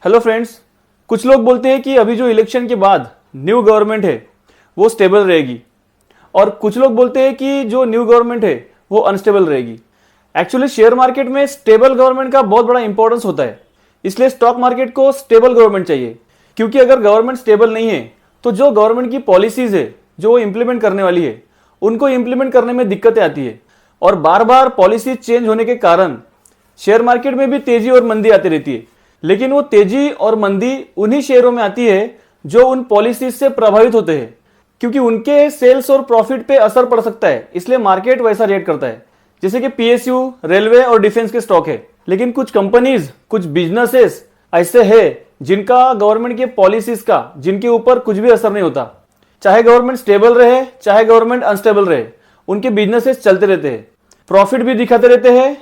Hello friends, कुछ लोग बोलते हैं कि अभी जो इलेक्शन के बाद न्यू गवर्नमेंट है वो स्टेबल रहेगी और कुछ लोग बोलते हैं कि जो न्यू गवर्नमेंट है वो अनस्टेबल रहेगी। एक्चुअली शेयर मार्केट में स्टेबल गवर्नमेंट का बहुत बड़ा इंपॉर्टेंस होता है, इसलिए स्टॉक मार्केट को स्टेबल गवर्नमेंट चाहिए। क्योंकि अगर गवर्नमेंट स्टेबल नहीं है तो जो गवर्नमेंट की पॉलिसीज है जो वो इंप्लीमेंट करने वाली है उनको इंप्लीमेंट करने में दिक्कतें आती है और बार बार पॉलिसी चेंज होने के कारण शेयर मार्केट में भी तेजी और मंदी आती रहती है। लेकिन वो तेजी और मंदी उन्हीं शेयरों में आती है जो उन पॉलिसीज से प्रभावित होते हैं, क्योंकि उनके सेल्स और प्रॉफिट पे असर पड़ सकता है, इसलिए मार्केट वैसा रिएक्ट करता है। जैसे कि पीएसयू, रेलवे और डिफेंस के स्टॉक है। लेकिन कुछ कंपनीज, कुछ बिजनेसेस ऐसे है जिनका गवर्नमेंट के पॉलिसीज का जिनके ऊपर कुछ भी असर नहीं होता। चाहे गवर्नमेंट स्टेबल रहे चाहे गवर्नमेंट अनस्टेबल रहे, उनके बिजनेसेस चलते रहते हैं, प्रॉफिट भी दिखाते रहते हैं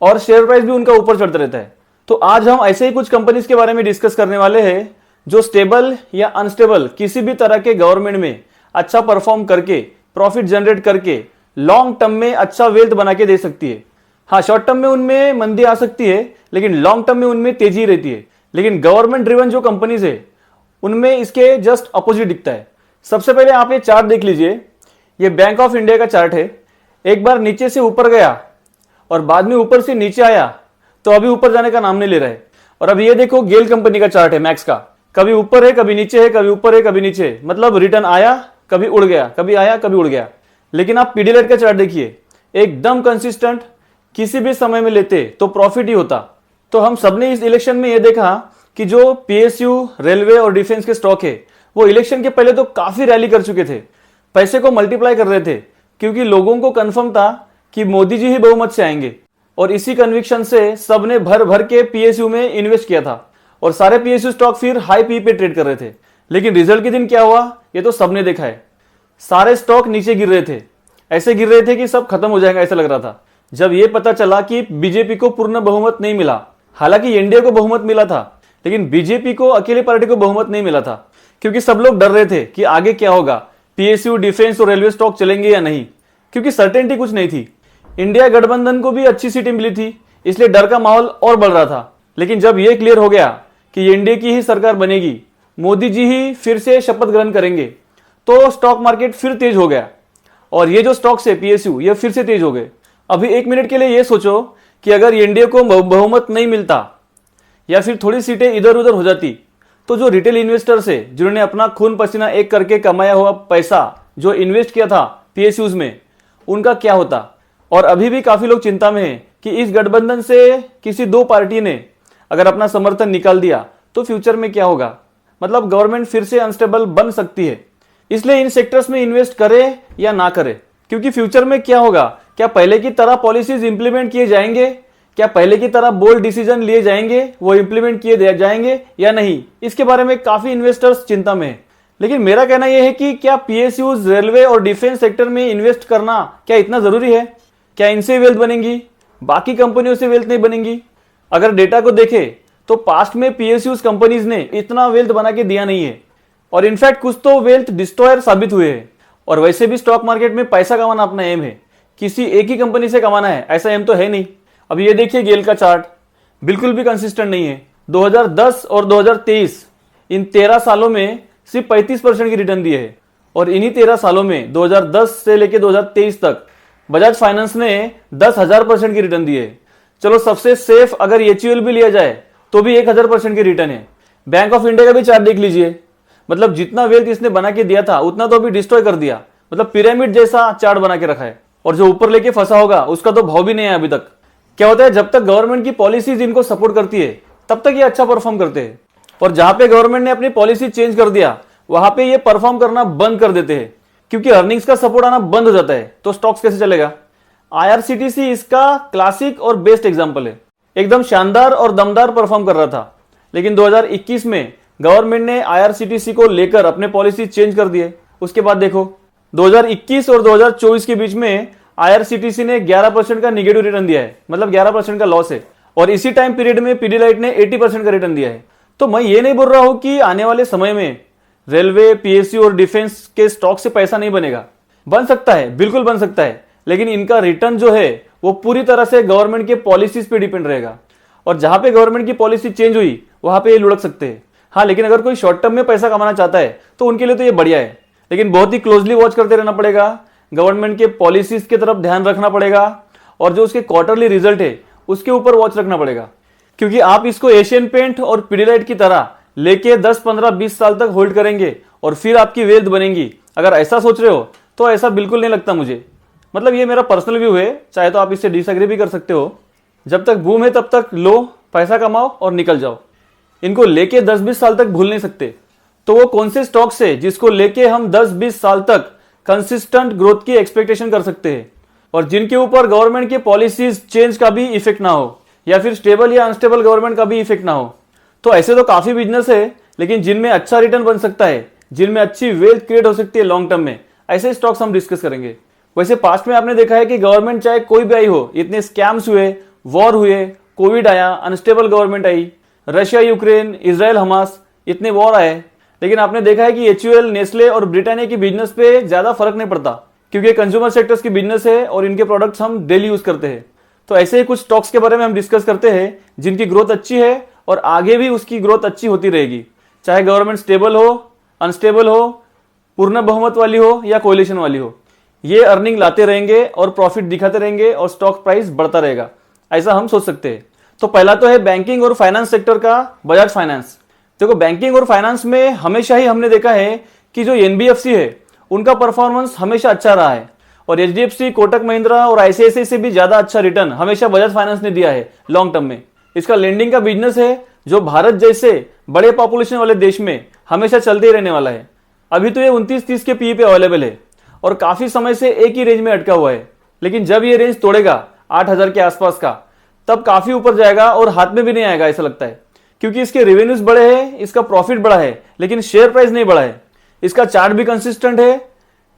और शेयर प्राइस भी उनका ऊपर चढ़ता रहता है। तो आज हम ऐसे ही कुछ कंपनीज के बारे में डिस्कस करने वाले हैं जो स्टेबल या अनस्टेबल किसी भी तरह के गवर्नमेंट में अच्छा परफॉर्म करके, प्रॉफिट जनरेट करके लॉन्ग टर्म में अच्छा वेल्थ बना के दे सकती है। हाँ, शॉर्ट टर्म में उनमें मंदी आ सकती है लेकिन लॉन्ग टर्म में उनमें तेजी रहती है। लेकिन गवर्नमेंट ड्रिवन जो कंपनीज है उनमें इसके जस्ट अपोजिट दिखता है। सबसे पहले आप ये चार्ट देख लीजिए, ये बैंक ऑफ इंडिया का चार्ट है। एक बार नीचे से ऊपर गया और बाद में ऊपर से नीचे आया तो अभी ऊपर जाने का नाम नहीं ले रहा है। और अब ये देखो, गेल कंपनी का चार्ट है मैक्स का, कभी ऊपर है कभी नीचे है, कभी ऊपर है कभी नीचे है, मतलब रिटर्न आया कभी उड़ गया, कभी आया कभी उड़ गया। लेकिन आप पीडीएलआईटी का चार्ट देखिए, एकदम कंसिस्टेंट, किसी भी समय में लेते तो प्रॉफिट ही होता। तो हम सबने इस इलेक्शन में ये देखा कि जो पीएसयू, रेलवे और डिफेंस के स्टॉक है वो इलेक्शन के पहले तो काफी रैली कर चुके थे, पैसे को मल्टीप्लाई कर रहे थे, क्योंकि लोगों को कंफर्म था कि मोदी जी ही बहुमत से आएंगे। और इसी कन्विक्शन से सबने भर भर के पीएसयू में इन्वेस्ट किया था और सारे पीएसयू स्टॉक फिर हाई पी पे ट्रेड कर रहे थे। लेकिन रिजल्ट के दिन क्या हुआ ये तो सबने देखा है, सारे स्टॉक नीचे गिर रहे थे, ऐसे गिर रहे थे कि सब खत्म हो जाएगा ऐसा लग रहा था। जब ये पता चला कि बीजेपी को पूर्ण बहुमत नहीं मिला, हालांकि एनडीए को बहुमत मिला था लेकिन बीजेपी को, अकेले पार्टी को बहुमत नहीं मिला था, क्योंकि सब लोग डर रहे थे कि आगे क्या होगा, पीएसयू, डिफेंस और रेलवे स्टॉक चलेंगे या नहीं, क्योंकि सर्टेनिटी कुछ नहीं थी। इंडिया गठबंधन को भी अच्छी सीटें मिली थी, इसलिए डर का माहौल और बढ़ रहा था। लेकिन जब यह क्लियर हो गया कि एनडीए की ही सरकार बनेगी, मोदी जी ही फिर से शपथ ग्रहण करेंगे, तो स्टॉक मार्केट फिर तेज हो गया और ये जो स्टॉक्स है पीएसयू, ये फिर से तेज हो गए। अभी एक मिनट के लिए ये सोचो कि अगर एनडीए को बहुमत नहीं मिलता या फिर थोड़ी सीटें इधर उधर हो जाती, तो जो रिटेल इन्वेस्टर्स है जिन्होंने अपना खून पसीना एक करके कमाया हुआ पैसा जो इन्वेस्ट किया था पीएसयूज में, उनका क्या होता। और अभी भी काफी लोग चिंता में हैं कि इस गठबंधन से किसी दो पार्टी ने अगर अपना समर्थन निकाल दिया तो फ्यूचर में क्या होगा, मतलब गवर्नमेंट फिर से अनस्टेबल बन सकती है। इसलिए इन सेक्टर्स में इन्वेस्ट करे या ना करे, क्योंकि फ्यूचर में क्या होगा, क्या पहले की तरह पॉलिसीज इंप्लीमेंट किए जाएंगे, क्या पहले की तरह बोल्ड डिसीजन लिए जाएंगे, वो इंप्लीमेंट किए जाएंगे या नहीं, इसके बारे में काफी इन्वेस्टर्स चिंता में है। लेकिन मेरा कहना यह है कि क्या पीएसयूज, रेलवे और डिफेंस सेक्टर में इन्वेस्ट करना क्या इतना जरूरी है? क्या इनसे वेल्थ बनेगी, बाकी कंपनियों से वेल्थ नहीं बनेगी? अगर डेटा को देखें तो पास्ट में पीएसयूज कंपनीज ने इतना वेल्थ बना के दिया नहीं है और इनफैक्ट कुछ तो वेल्थ डिस्ट्रॉयर साबित हुए हैं। और वैसे भी स्टॉक मार्केट में पैसा कमाना अपना एम है, किसी एक ही कंपनी से कमाना है ऐसा एम तो है नहीं। अब ये देखिए, गेल का चार्ट बिल्कुल भी कंसिस्टेंट नहीं है। 2010 और 2023 इन 13 सालों में सिर्फ 35% की रिटर्न दिए है और इन्हीं 13 सालों में 2010 से लेकर 2023 तक बजाज फाइनेंस ने 10,000% की रिटर्न दी है। चलो, सबसे सेफ अगर एचयूएल भी लिया जाए तो भी 1,000% की रिटर्न है। बैंक ऑफ इंडिया का भी चार्ट देख लीजिए, मतलब जितना वेल्थ इसने बना के दिया था उतना तो अभी डिस्ट्रॉय कर दिया, मतलब पिरामिड जैसा चार्ट बना के रखा है। और जो ऊपर लेके फंसा होगा उसका तो भाव भी नहीं है अभी तक। क्या होता है, जब तक गवर्नमेंट की पॉलिसीज इनको सपोर्ट करती है तब तक ये अच्छा परफॉर्म करते हैं, और जहां पे गवर्नमेंट ने अपनी पॉलिसी चेंज कर दिया वहां पे ये परफॉर्म करना बंद कर देते हैं, क्योंकि अर्निंग्स का सपोर्ट आना बंद हो जाता है तो स्टॉक्स कैसे चलेगा। आईआरसीटीसी इसका क्लासिक और बेस्ट एग्जांपल है, एकदम शानदार और दमदार परफॉर्म कर रहा था। लेकिन 2021 में गवर्नमेंट ने आईआरसीटीसी को लेकर अपने पॉलिसी चेंज कर दिए। उसके बाद देखो, 2021 और 2024 के बीच में आईआरसीटीसी ने 11% का निगेटिव रिटर्न दिया है, मतलब 11% का लॉस है। और इसी टाइम पीरियड में पीडीएलआईटी ने 80% का रिटर्न दिया है। तो मैं ये नहीं बोल रहा हूं कि आने वाले समय में रेलवे, पीएसयू और डिफेंस के स्टॉक से पैसा नहीं बनेगा, बन सकता है, बिल्कुल बन सकता है, लेकिन इनका रिटर्न जो है वो पूरी तरह से गवर्नमेंट के पॉलिसीज पे डिपेंड रहेगा। और जहां पे गवर्नमेंट की पॉलिसी चेंज हुई वहां पे ये लुढ़क सकते हैं। हाँ, लेकिन अगर कोई शॉर्ट टर्म में पैसा कमाना चाहता है तो उनके लिए तो ये बढ़िया है, लेकिन बहुत ही क्लोजली वॉच करते रहना पड़ेगा, गवर्नमेंट के पॉलिसीज की तरफ ध्यान रखना पड़ेगा और जो उसके क्वार्टरली रिजल्ट है उसके ऊपर वॉच रखना पड़ेगा। क्योंकि आप इसको एशियन पेंट और पिडिलाइट की तरह लेके 10, 15, 20 साल तक होल्ड करेंगे और फिर आपकी वेल्थ बनेगी, अगर ऐसा सोच रहे हो तो ऐसा बिल्कुल नहीं लगता मुझे। मतलब ये मेरा पर्सनल व्यू है, चाहे तो आप इससे डिसएग्री भी कर सकते हो। जब तक बूम है तब तक लो, पैसा कमाओ और निकल जाओ। इनको लेके 10-20 साल तक भूल नहीं सकते। तो वो कौन से स्टॉक्स है जिसको लेके हम 10-20 साल तक कंसिस्टेंट ग्रोथ की एक्सपेक्टेशन कर सकते हैं और जिनके ऊपर गवर्नमेंट की पॉलिसीज चेंज का भी इफेक्ट ना हो या फिर स्टेबल या अनस्टेबल गवर्नमेंट का भी इफेक्ट ना हो। तो ऐसे तो काफी बिजनेस है, लेकिन जिनमें अच्छा रिटर्न बन सकता है, जिनमें अच्छी वेल्थ क्रिएट हो सकती है लॉन्ग टर्म में, ऐसे स्टॉक्स हम डिस्कस करेंगे। वैसे पास्ट में आपने देखा है कि गवर्नमेंट चाहे कोई भी आई हो, इतने स्कैम्स हुए, वॉर हुए, कोविड आया, अनस्टेबल गवर्नमेंट आई, रशिया यूक्रेन, इजराइल हमास, इतने वॉर आए, लेकिन आपने देखा है कि एचयूएल, नेस्ले और ब्रिटानिया की बिजनेस पे ज्यादा फर्क नहीं पड़ता क्योंकि कंज्यूमर सेक्टर्स की बिजनेस है और इनके प्रोडक्ट्स हम डेली यूज करते हैं। तो ऐसे ही कुछ स्टॉक्स के बारे में हम डिस्कस करते हैं जिनकी ग्रोथ अच्छी है और आगे भी उसकी ग्रोथ अच्छी होती रहेगी, चाहे गवर्नमेंट स्टेबल हो, अनस्टेबल हो, पूर्ण बहुमत वाली हो या कोलिशन वाली हो। ये अर्निंग लाते रहेंगे और प्रॉफिट दिखाते रहेंगे और स्टॉक प्राइस बढ़ता रहेगा, ऐसा हम सोच सकते हैं। तो पहला तो है बैंकिंग और फाइनेंस सेक्टर का बजाज फाइनेंस। देखो, बैंकिंग और फाइनेंस में हमेशा ही हमने देखा है कि जो एनबीएफसी है उनका परफॉर्मेंस हमेशा अच्छा रहा है और एचडीएफसी, कोटक महिंद्रा और आईसीआईसीआई से भी ज्यादा अच्छा रिटर्न हमेशा बजाज फाइनेंस ने दिया है लॉन्ग टर्म में। इसका लेंडिंग का बिजनेस है जो भारत जैसे बड़े पॉपुलेशन वाले देश में हमेशा चलते ही रहने वाला है। अभी तो ये 29-30 के पीई पे अवेलेबल है और काफी समय से एक ही रेंज में अटका हुआ है, लेकिन जब ये रेंज तोड़ेगा 8,000 के आसपास का, तब काफी ऊपर जाएगा और हाथ में भी नहीं आएगा ऐसा लगता है, क्योंकि इसके रेवेन्यूज बड़े हैं, इसका प्रॉफिट बड़ा है, लेकिन शेयर प्राइस नहीं बढ़ा है। इसका चार्ट भी कंसिस्टेंट है,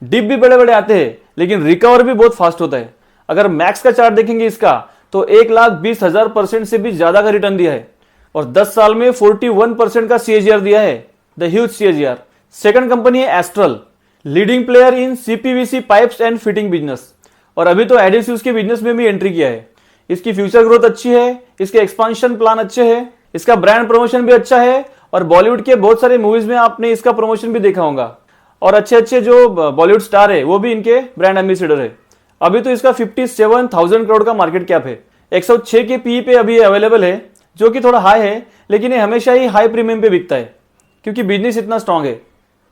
डिप भी बड़े बड़े आते हैं, लेकिन रिकवर भी बहुत फास्ट होता है। अगर मैक्स का चार्ट देखेंगे इसका तो 1,20,000% से भी ज्यादा का रिटर्न दिया है और 10 साल में 41% का सीएजीआर दिया है, the huge CAGR. Second company है Astral, leading player in CPVC pipes and fitting business, और अभी तो एडहेसिव्स के बिजनेस में भी एंट्री किया है। इसकी फ्यूचर ग्रोथ अच्छी है, इसके एक्सपांशन प्लान अच्छे हैं, इसका ब्रांड प्रमोशन भी अच्छा है और बॉलीवुड के बहुत सारे मूवीज में आपने इसका प्रमोशन भी देखा होगा और अच्छे अच्छे जो बॉलीवुड स्टार है वो भी इनके ब्रांड एम्बेसडर है। अभी तो इसका 57,000 करोड़ का मार्केट कैप है, 106 के पीई पे अभी अवेलेबल है, जो कि थोड़ा हाई है, लेकिन ये हमेशा ही हाई प्रीमियम पे बिकता है क्योंकि बिजनेस इतना स्ट्रांग है।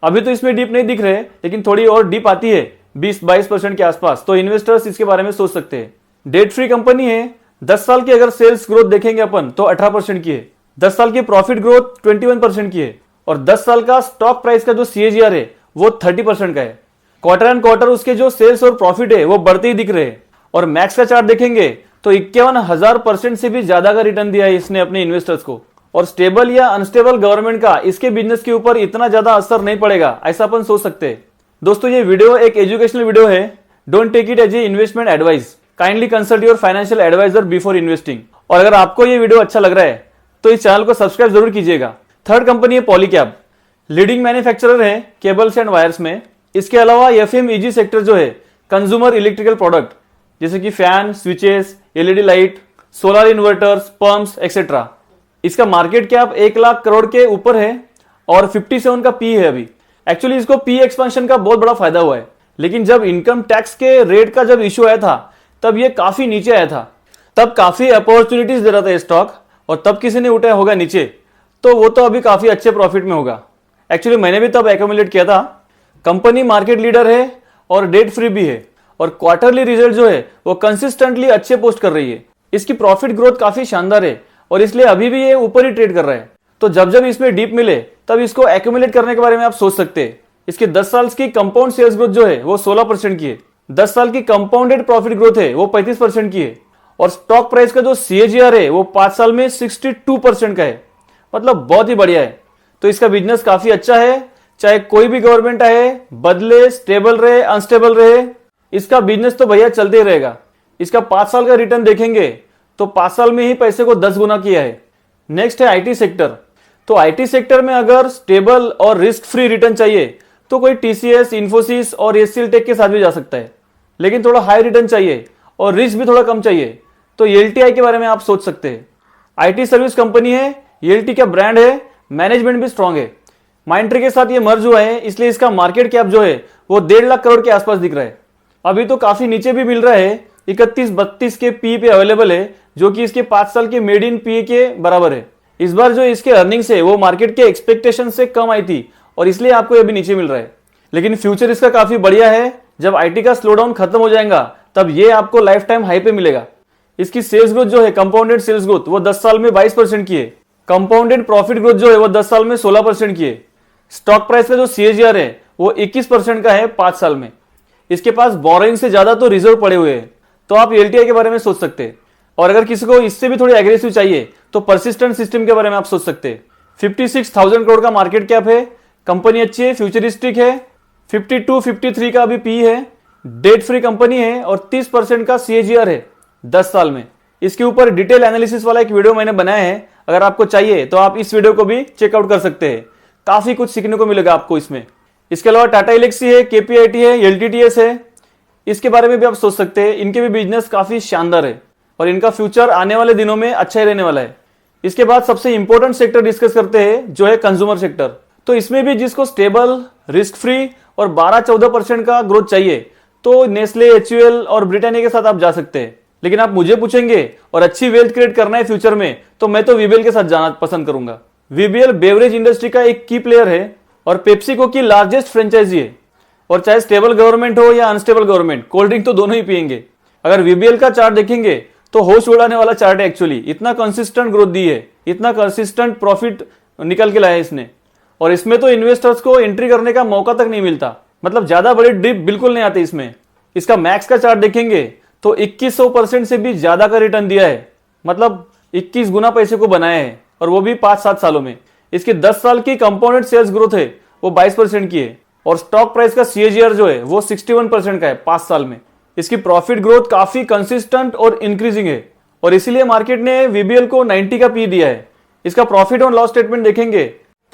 अभी तो इसमें डीप नहीं दिख रहे, लेकिन थोड़ी और डीप आती है 20-22% के आसपास, तो इन्वेस्टर्स इसके बारे में सोच सकते हैं। डेट फ्री कंपनी है, 10 साल की अगर सेल्स ग्रोथ देखेंगे अपन तो 18% की है, 10 साल की प्रॉफिट ग्रोथ 21% की है और 10 साल का स्टॉक प्राइस का जो सीएजीआर है वो 30% का है। क्वार्टर एंड क्वार्टर उसके जो सेल्स और प्रॉफिट है वो बढ़ते ही दिख रहे हैं और मैक्स का चार्ट देखेंगे तो 51,000% से भी ज्यादा का रिटर्न दिया है इसने अपने इन्वेस्टर्स को। और स्टेबल या अनस्टेबल गवर्नमेंट का इसके बिजनेस के ऊपर इतना ज्यादा असर नहीं पड़ेगा ऐसा अपन सोच सकते हैं। दोस्तों, ये वीडियो एक एजुकेशनल वीडियो है, don't take it as a investment advice, kindly consult your financial adviser before investing. और अगर आपको ये वीडियो अच्छा लग रहा है तो इस चैनल को सब्सक्राइब जरूर कीजिएगा। थर्ड कंपनी है पॉलीकैब, लीडिंग मैन्युफैक्चरर है केबल्स एंड वायर्स में। इसके अलावा एफएमईजी सेक्टर जो है, कंज्यूमर इलेक्ट्रिकल प्रोडक्ट जैसे कि fan, switches, LED light, solar inverters, pumps etcetera, इसका मार्केट कैप 1 लाख करोड़ के ऊपर है और 57 का पी है अभी। एक्चुअली इसको पी एक्सपेंशन का बहुत बड़ा फायदा हुआ है, लेकिन जब इनकम टैक्स के रेट का जब इश्यू आया था तब ये काफी नीचे आया था, तब काफी अपॉर्चुनिटीज दे रहा था स्टॉक और तब किसी ने उठाया होगा नीचे, तो वो तो अभी काफी अच्छे प्रॉफिट में होगा। एक्चुअली मैंने भी तब एक्यूमुलेट किया था। कंपनी मार्केट लीडर है और डेट फ्री भी है और क्वार्टरली रिजल्ट जो है वो कंसिस्टेंटली अच्छे पोस्ट कर रही है। इसकी प्रॉफिट ग्रोथ काफी शानदार है और इसलिए अभी भी ये ऊपर ही ट्रेड कर रहा है। तो जब जब इसमें डीप मिले तब इसको एक्यूमुलेट करने के बारे में आप सोच सकते हैं। इसके 10 साल की कंपाउंड सेल्स ग्रोथ जो है वो 16% की है, 10 साल की कंपाउंडेड प्रॉफिट ग्रोथ है वो 35% की है और स्टॉक प्राइस का जो सीएजीआर है वो 5 साल में 62% का है, मतलब बहुत ही बढ़िया है। तो इसका बिजनेस काफी अच्छा है, चाहे कोई भी गवर्नमेंट आए, बदले, स्टेबल रहे, अनस्टेबल रहे, इसका बिजनेस तो भैया चलते ही रहेगा। इसका 5 साल का रिटर्न देखेंगे तो 5 साल में ही पैसे को 10 गुना किया है। नेक्स्ट है आईटी सेक्टर। तो आईटी सेक्टर में अगर स्टेबल और रिस्क फ्री रिटर्न चाहिए तो कोई टीसीएस, इन्फोसिस और एचसीएल टेक के साथ भी जा सकता है, लेकिन थोड़ा हाई रिटर्न चाहिए और रिस्क भी थोड़ा कम चाहिए तो एलटीआई के बारे में आप सोच सकते हैं। आईटी सर्विस कंपनी है, ईएलटी का ब्रांड है, मैनेजमेंट भी स्ट्रांग है। माइंडट्री के साथ ये मर्ज हुआ है, इसलिए इसका मार्केट कैप जो है वो 1.5 लाख करोड़ के आसपास दिख रहा है। अभी तो काफी नीचे भी मिल रहा है, 31-32 के पी पे अवेलेबल है, जो कि इसके 5 साल के मेड इन पी के बराबर है। इस बार जो इसके अर्निंग्स है वो मार्केट के एक्सपेक्टेशन से कम आई थी और इसलिए आपको ये भी नीचे मिल रहा है। लेकिन फ्यूचर इसका काफी बढ़िया है। जब आईटी का स्लोडाउन खत्म हो जाएगा तब ये आपको लाइफ टाइम हाई पे मिलेगा। इसकी सेल्स ग्रोथ जो है, कंपाउंडेड सेल्स ग्रोथ, वो 10 साल में 22% की है। कंपाउंडेड प्रॉफिट ग्रोथ जो है वो 10 साल में 16% की है। स्टॉक प्राइस का जो सीएजीआर है वो 21% का है 5 साल में। इसके पास बोरोइंग से ज्यादा तो रिजर्व पड़े हुए हैं, तो आप एलटीआई के बारे में सोच सकते हैं। और अगर किसी को इससे भी थोड़ी एग्रेसिव चाहिए तो परसिस्टेंट सिस्टम के बारे में आप सोच सकते हैं। 56,000 करोड़ का मार्केट कैप है, कंपनी अच्छी है, फ्यूचरिस्टिक है, 52-53 का अभी पी है, डेट फ्री कंपनी है और 30% का सीएजीआर है 10 साल में। इसके ऊपर डिटेल एनालिसिस वाला एक वीडियो मैंने बनाया है, अगर आपको चाहिए तो आप इस वीडियो को भी चेकआउट कर सकते हैं। काफी कुछ सीखने को मिलेगा आपको इसमें। इसके अलावा टाटा एलेक्सी है, केपीआईटी है, एलटीटीएस है, इसके बारे में भी आप सोच सकते हैं। इनके भी बिजनेस काफी शानदार है और इनका फ्यूचर आने वाले दिनों में अच्छा ही रहने वाला है। इसके बाद सबसे इंपॉर्टेंट सेक्टर डिस्कस करते हैं, जो है कंज्यूमर सेक्टर। तो इसमें भी जिसको स्टेबल, रिस्क फ्री और 12-14% का ग्रोथ चाहिए तो नेस्ले, एचयूएल और ब्रिटानिया के साथ आप जा सकते हैं। लेकिन आप मुझे पूछेंगे और अच्छी वेल्थ क्रिएट करना है फ्यूचर में, तो मैं तो वीबीएल के साथ जाना पसंद करूंगा। वीबीएल बेवरेज इंडस्ट्री का एक की प्लेयर है और पेप्सिको की लार्जेस्ट फ्रेंचाइजी है। और चाहे स्टेबल गवर्नमेंट हो या अनस्टेबल गवर्नमेंट, कोल्ड ड्रिंक तो दोनों ही पिएंगे। अगर वीबीएल का चार्ट देखेंगे तो होश उड़ाने वाला चार्ट है एक्चुअली। इतना कंसिस्टेंट ग्रोथ दी है, इतना कंसिस्टेंट प्रॉफिट निकल के लाया इसने, और इसमें तो इन्वेस्टर्स को एंट्री करने का मौका तक नहीं मिलता। मतलब ज्यादा बड़े डिप बिल्कुल नहीं आते इसमें। इसका मैक्स का चार्ट देखेंगे तो 2100% से भी ज्यादा का रिटर्न दिया है, मतलब 21 गुना पैसे को बनाया है, और वो भी 5-7 सालों में। इसकी 10 साल की कंपाउंडेड सेल्स ग्रोथ है वो 22% की है, और स्टॉक प्राइस का सीएजीआर जो है वो 61% का है 5 साल में। इसकी प्रॉफिट ग्रोथ काफी कंसिस्टेंट और इंक्रीजिंग है, और इसीलिए मार्केट ने वीबीएल को 90 का पी दिया है। इसका प्रॉफिट और लॉस स्टेटमेंट देखेंगे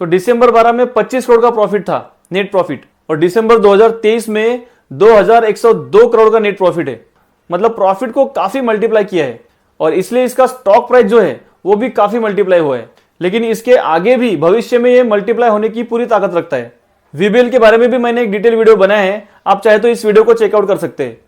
तो दिसंबर 12 में 25 करोड़ का प्रॉफिट था, नेट प्रॉफिट, और दिसंबर 2023 में 2102 करोड़ का नेट प्रॉफिट है। मतलब प्रॉफिट को काफी मल्टीप्लाई किया है, और इसलिए इसका स्टॉक प्राइस जो है वो भी काफी मल्टीप्लाई हुआ है। लेकिन इसके आगे भी भविष्य में ये मल्टीप्लाई होने की पूरी ताकत रखता है। वीबीएल के बारे में भी मैंने एक डिटेल वीडियो बनाया है, आप चाहे तो इस वीडियो को चेकआउट कर सकते हैं।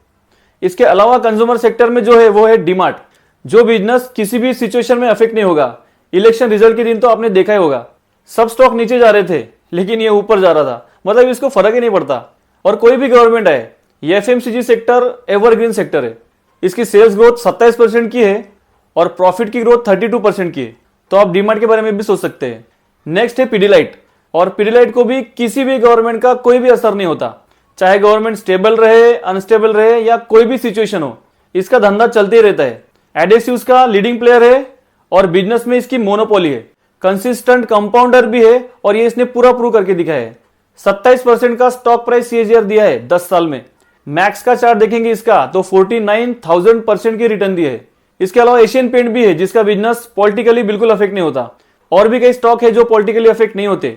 इसके अलावा कंज्यूमर सेक्टर में जो है वो है डीमार्ट, जो बिजनेस किसी भी सिचुएशन में अफेक्ट नहीं होगा। इलेक्शन रिजल्ट के दिन तो आपने देखा ही होगा, सब स्टॉक नीचे जा रहे थे लेकिन ये ऊपर जा रहा था, मतलब इसको फर्क ही नहीं पड़ता। और कोई भी गवर्नमेंट आए, ये एफएमसीजी सेक्टर एवरग्रीन सेक्टर है। इसकी सेल्स ग्रोथ 27% की है और प्रॉफिट की ग्रोथ 32% की है, तो आप डीमार्ट के बारे में भी सोच सकते हैं। नेक्स्ट है पीडीलाइट, और पीडीलाइट को भी किसी भी गवर्नमेंट का कोई भी असर नहीं होता, चाहे गवर्नमेंट स्टेबल रहे, अनस्टेबल रहे या कोई भी सिचुएशन हो, इसका धंधा चलते ही रहता है। एडेसिव्स का लीडिंग प्लेयर है और बिजनेस में इसकी मोनोपोली है, कंसिस्टेंट कंपाउंडर भी है, और ये इसने पूरा प्रूव करके दिखाया है। 27% का स्टॉक प्राइस सीएजीआर दिया है 10 साल में। मैक्स का चार्ट देखेंगे इसका तो 49,000% की रिटर्न दी है। इसके अलावा एशियन पेंट भी है, जिसका बिजनेस पॉलिटिकली बिल्कुल अफेक्ट नहीं होता, और भी कई स्टॉक है जो पॉलिटिकली अफेक्ट नहीं होते।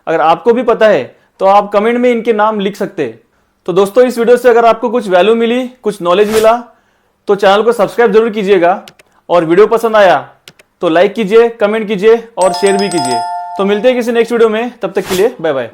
अगर आपको भी पता है तो आप कमेंट में इनके नाम लिख सकते हैं। तो दोस्तों, इस वीडियो से अगर आपको कुछ वैल्यू मिली, कुछ नॉलेज मिला, तो चैनल को सब्सक्राइब जरूर कीजिएगा, और वीडियो पसंद आया तो लाइक कीजिए, कमेंट कीजिए और शेयर भी कीजिए। तो मिलते हैं किसी नेक्स्ट वीडियो में, तब तक के लिए बाय बाय।